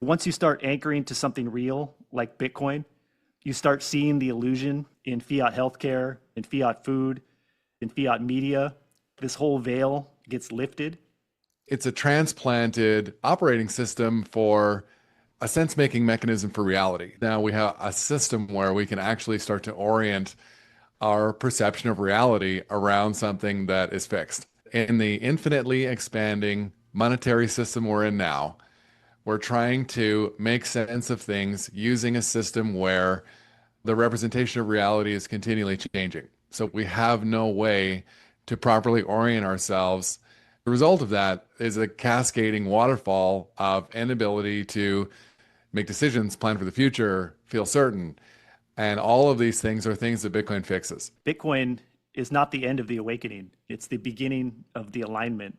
Once you start anchoring to something real, like Bitcoin, you start seeing the illusion in fiat healthcare, in fiat food, in fiat media. This whole veil gets lifted. It's a transplanted operating system for a sense-making mechanism for reality. Now we have a system where we can actually start to orient our perception of reality around something that is fixed. In the infinitely expanding monetary system we're in now, we're trying to make sense of things using a system where the representation of reality is continually changing. So we have no way to properly orient ourselves. The result of that is a cascading waterfall of inability to make decisions, plan for the future, feel certain. And all of these things are things that Bitcoin fixes. Bitcoin is not the end of the awakening, it's the beginning of the alignment.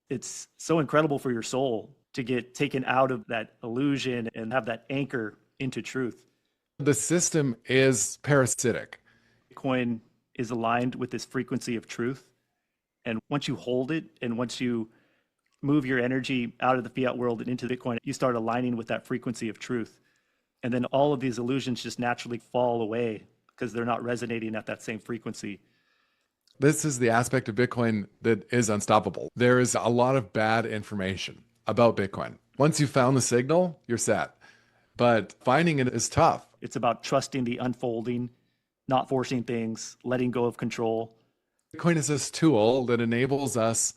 It's so incredible for your soul to get taken out of that illusion and have that anchor into truth. The system is parasitic. Bitcoin is aligned with this frequency of truth. And once you hold it and once you move your energy out of the fiat world and into Bitcoin, you start aligning with that frequency of truth. And then all of these illusions just naturally fall away because they're not resonating at that same frequency. This is the aspect of Bitcoin that is unstoppable. There is a lot of bad information about Bitcoin. Once you've found the signal, you're set. But finding it is tough. It's about trusting the unfolding, not forcing things, letting go of control. Bitcoin is this tool that enables us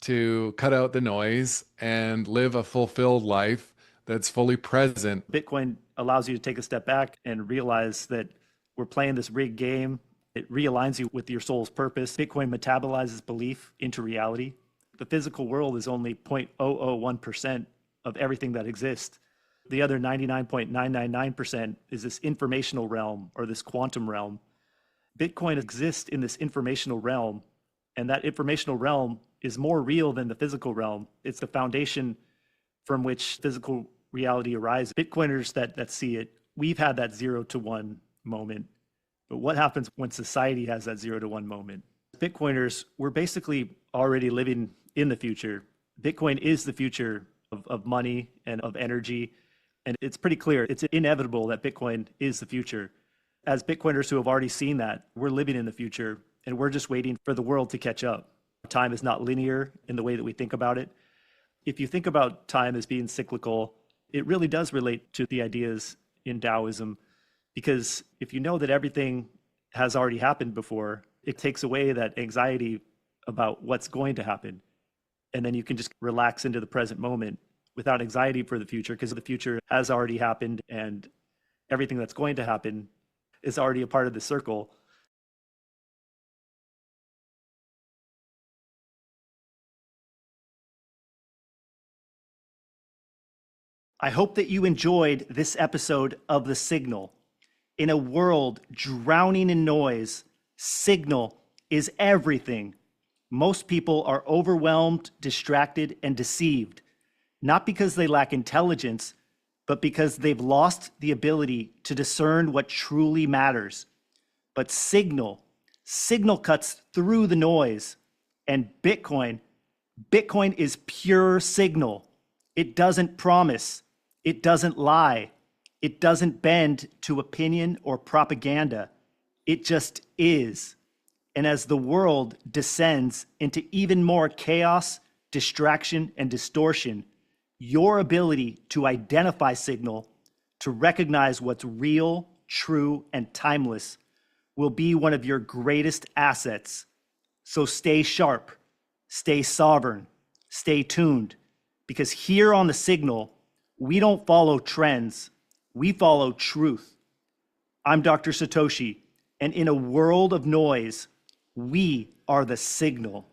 to cut out the noise and live a fulfilled life that's fully present. Bitcoin allows you to take a step back and realize that we're playing this rigged game. It realigns you with your soul's purpose. Bitcoin metabolizes belief into reality. The physical world is only 0.001% of everything that exists. The other 99.999% is this informational realm or this quantum realm. Bitcoin exists in this informational realm, and that informational realm is more real than the physical realm. It's the foundation from which physical reality arises. Bitcoiners that see it, we've had that 0 to 1 moment. But what happens when society has that 0 to 1 moment? Bitcoiners, we're basically already living in the future. Bitcoin is the future of money and of energy. And it's pretty clear, it's inevitable that Bitcoin is the future. As Bitcoiners who have already seen that, we're living in the future and we're just waiting for the world to catch up. Time is not linear in the way that we think about it. If you think about time as being cyclical, it really does relate to the ideas in Taoism, because if you know that everything has already happened before, it takes away that anxiety about what's going to happen. And then you can just relax into the present moment without anxiety for the future, because the future has already happened and everything that's going to happen is already a part of the circle. I hope that you enjoyed this episode of The Signal. In a world drowning in noise, signal is everything. Most people are overwhelmed, distracted, and deceived, not because they lack intelligence, but because they've lost the ability to discern what truly matters. But signal cuts through the noise. And Bitcoin is pure signal. It doesn't promise. It doesn't lie. It doesn't bend to opinion or propaganda. It just is. And as the world descends into even more chaos, distraction, and distortion, your ability to identify signal, to recognize what's real, true, and timeless will be one of your greatest assets. So stay sharp, stay sovereign, stay tuned, because here on The Signal, we don't follow trends, we follow truth. I'm Dr. Satoshi, and in a world of noise, we are the signal.